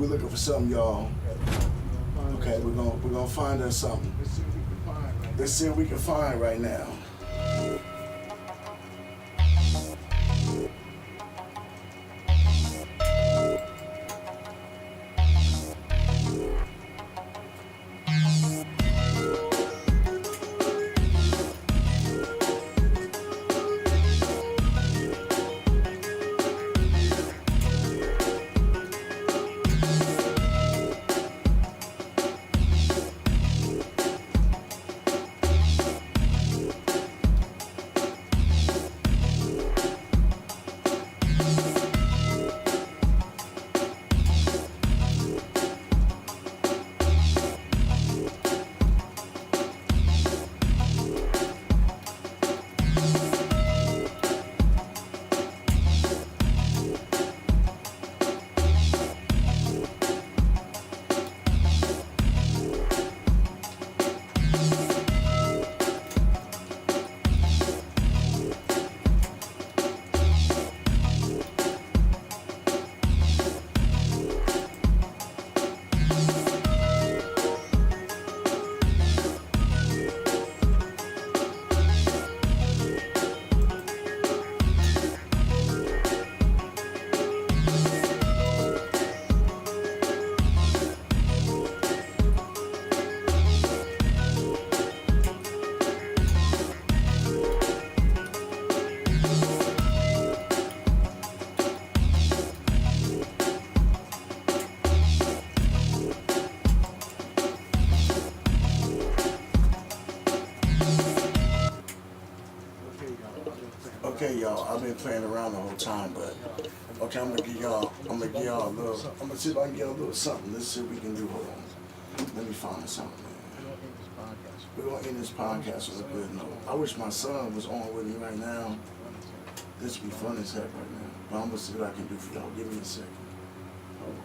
We're looking for something, y'all. Okay, we're gonna find us something. Let's see what we can find right now. Let's see what we can find right now. Okay, y'all, I've been playing around the whole time, but okay, I'm gonna give y'all a little. I'm gonna see if I can get a little something. Let's see what we can do. Hold on. Let me find something, man. We're gonna end this podcast with a good note. I wish my son was on with me right now. This would be fun as heck right now. But I'm gonna see what I can do for y'all. Give me a second. Hold on.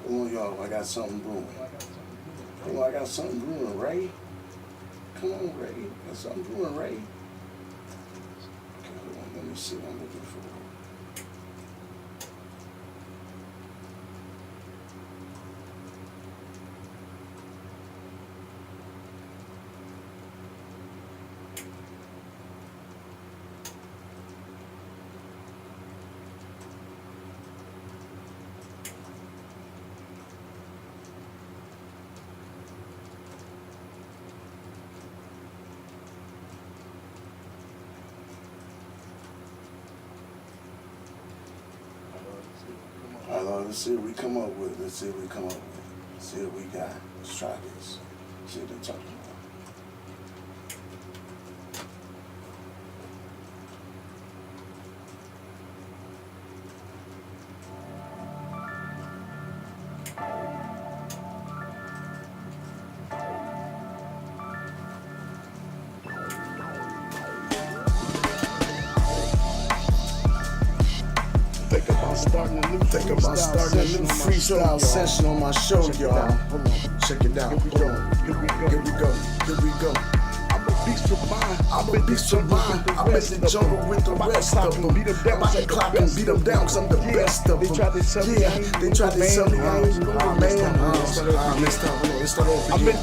Hold on, y'all. I got something brewing. Hold on, I got something brewing, Ray. Come on, Ray. I got something brewing, Ray. Okay, hold on. Let me see what I'm looking for. Let's see what we come up with. Let's see what we come up with. Let's see what we got. Let's try this. See what they're talking about. Think about starting a new freestyle session on my show, y'all. Hold on, check it out. Hold on. Here we go. I'm a beast of mine. I'm in the jungle with the rest of them. I'm about to clock and beat them down cause I'm the best of them. They tried to tell me I ain't man. I messed up. Let's start over again.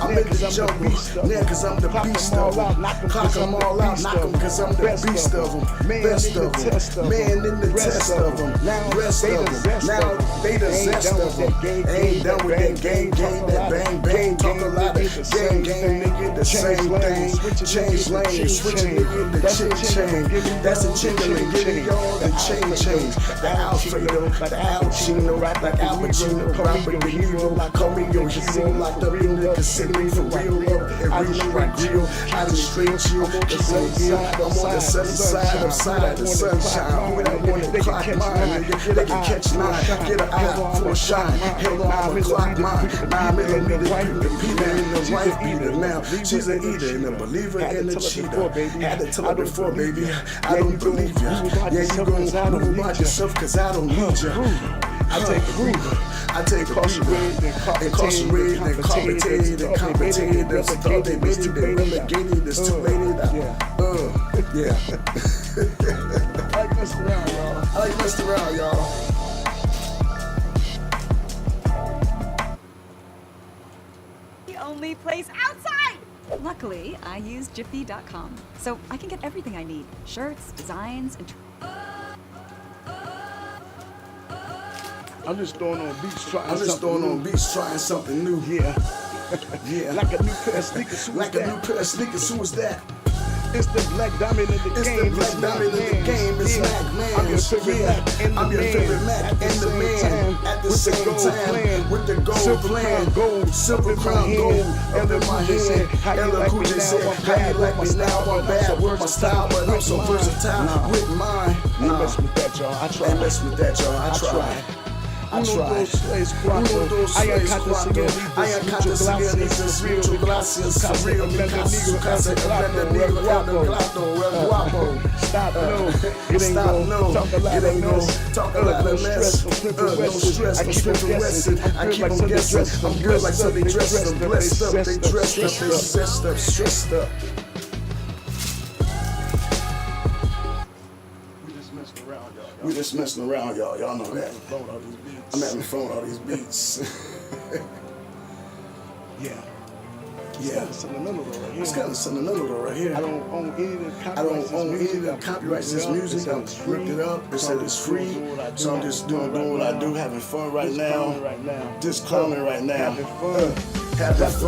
I'm in the jungle. Yeah, cause I'm the beast of them. Clock them all out, knock them cause I'm the beast of them. Best of them. Man in the test of them. Rest of them. Now they the zest of them. Ain't done with that gang, that bang, bang. Talk a lot of gang, nigga, the same same thing. Change lanes, switching nigga the ching chain. That's a jingling, giving y'all the chain change. The Alfredo, the Al Chino, like Al Pacino, Robert De Niro. Call me your hero, locked up in the casino for real. And real like grill, I just straight chill. Cause I'm on the sunny side, upside the sunshine. Who that wanna clock mine, nigga? They can catch mine, get an eye for a shine. Hell no, I'ma clock mine. 9mm, the Peter and the wife beater. Now she's an eater and a believer and a cheater. Had to tell her before, baby, I don't believe ya. Yeah, you gon' move about yourself cause I don't need ya. I take a Uber, I take incarcerated and compensated and compensated. That's the thought they made it, they relegated, it's too late. Yeah. I like messing around, y'all. I like messing around, y'all. The only place outside! Luckily, I use Jiffy.com, so I can get everything I need. Shirts, designs, and... I'm just throwing on beats, trying something new. Yeah. Like a new pair of sneakers. Who was that? It's the black diamond in the game. It's Mac Manz. I'm your favorite Mac and the man. At the same time, with the gold plan, silver crown gold up in my hand. LL Cool J said, how you like me now? I'm bad with my style, but I'm so versatile with mine. Ain't mess with that, y'all. I try. I try. I am Cata Sigueris, mucho gracias, surreal, Picasso, Casa, Elena, Negro, El Guapo. Stop, no, talk a lot of mess, no stress, I'm Smith & Wesson, I keep them guessing, I'm good like Sunday dressing, I'm blessed up, they dressed up, they stressed up, stressed up. We just messing around, y'all. Y'all know that. I'm having fun with all these beats. Yeah. It's kind of sentimental though right here. I don't own any of the copyrights to this music. I looked it up. It said it's free. So I'm just doing what I do, having fun right now. Just clowning right now. Having fun. That's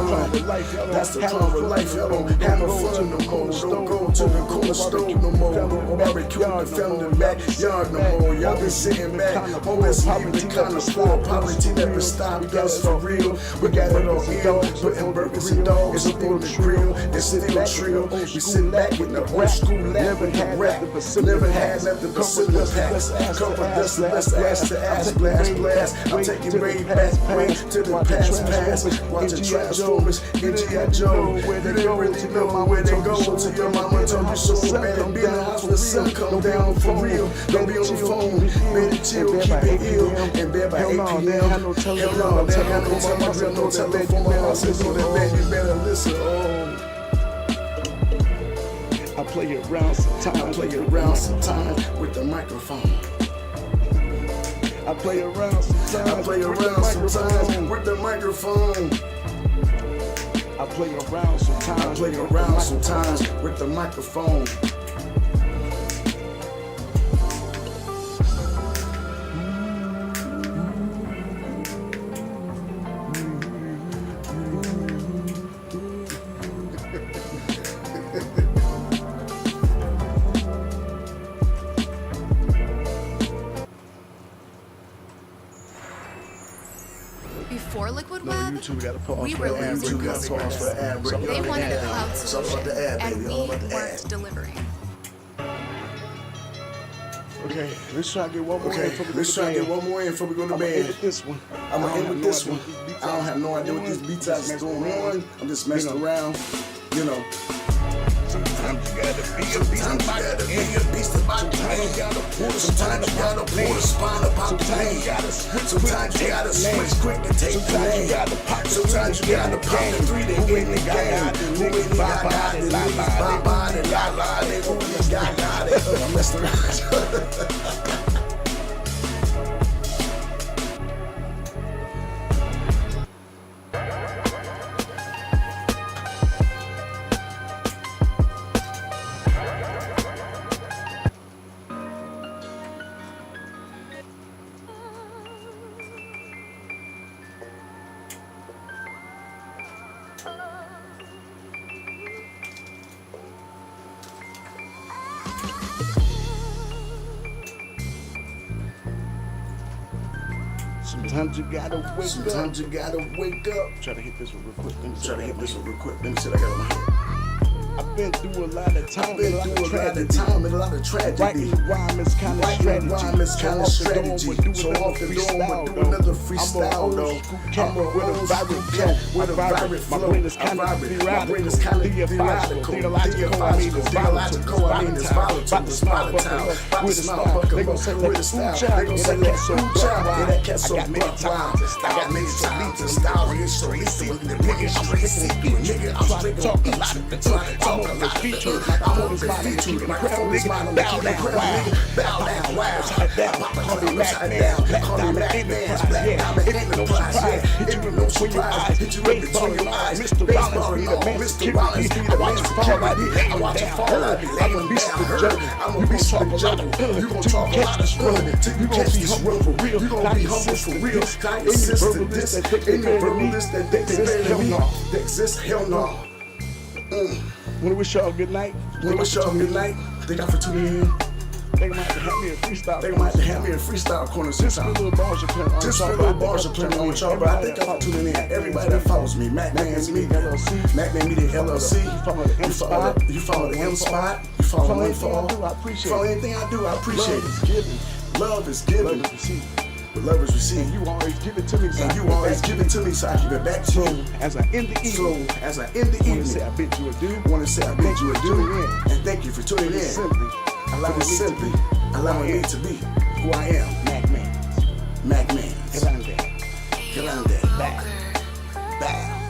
the fun with life. Y'all don't have no fun no more. Don't go to the corner store no more. Don't barbecue in the family backyard no more. Y'all been sitting back. Always leaving kind of poor. Poverty never stopped us for real. We got it on ill. Putting burgers and dogs up on the grill. It's still trill. We sit back with the old school laughing at rap. Never had left the Pacific packs. Cover dust, let's ass to ass, blast. I'm taking way back to the past. Watching Transformers, G.I. Joe. You didn't really know where they go till your mama told you so bad. Be in the house when the sun come down for real. Don't be on the phone, better chill, keep it ill. And bed by 8 p.m. Hell no, they had no television, no telephone. My house is on that bed, you better listen. I play it around sometimes with the microphone. I play around sometimes with the microphone. I play around sometimes with the microphone. Before Liquid Web, we were ad losing break. customers. They wanted a cloud solution, and we weren't delivering. Okay, let's try to get one more in before we go to bed. I'm gonna end with this one. I don't have no idea what these beats are going on. I'm just messing around, you know. Sometimes you gotta be a beast about the Sometimes you gotta pull the spine up out the pain. Sometimes you gotta switch quick and take the lane. Sometimes you gotta pop the 3 to win the game. Who in the got it, la they who in the got it. I'm messing around. Sometimes you gotta wake up. Sometimes you gotta wake up. Try to hit this one real quick. Let me Try to hit this one. one real quick. Let me see what I got on my head. I've been through a lot of time. I've been through a lot of time and a lot of tragedy. Writing rhyme is kind of strategy. Rhyme is kind of strategy. So off the dome, we'll do another freestyle, though. I'm a with a vibrant flow. with a vibrant flow. My brain is kind of My brain is kind of theological. Theological, I mean it's volatile. It's volatile. About to smile, buck up. With a style. They gon' say that so wild. Yeah, that cat so buck wild. I got many times and styles. Nigga, I'm crazy. Nigga, I'm straight talk a lot. Trying to talk a lot. I'm on the feature. My phone is mine. I'm bow down. Bow down. Wow. Call me Mac Manz. Call me Mac Manz. Black Diamond Enterprise. Yeah. It be no surprise. Hit you in between your eyes. Mr. Rollins be the man. Mr. Rollins be the man. I watch you fall out. I'm a beast of the jungle. I'm a beast of the jungle. You gon' talk a lot of stuff. Till you catch this world for real. You gon' be humble for real. Not insistent this. Ain't no verbalist that exists. Hell no. Want to wish y'all a good night. Wanna wish y'all a good night. Thank y'all for tuning in. They might have to have me a freestyle. They might have to have me a freestyle corner Just for sometime. little bars of playing on Just for little bars of playing on y'all, but I thank y'all for tuning in. Everybody that follows me, Mac Manz Media, Mac Manz Media LLC. You follow the M spot. You follow the M spot. You follow One for All. I appreciate Follow it. anything I do, I appreciate Love is it. given. Love is given, Love is received. but love is And received. you always give it to me. And you always give it to me, so I give it back to So you. as I end the So evening, as I end the I want to say I evening, bid you adieu. I want to say I bid you adieu, tuning in. and thank you for tuning in. Simply, Allowing me to be who I am. Mac Manz. Mac Manz. Grande. Grande. Bad. Bad.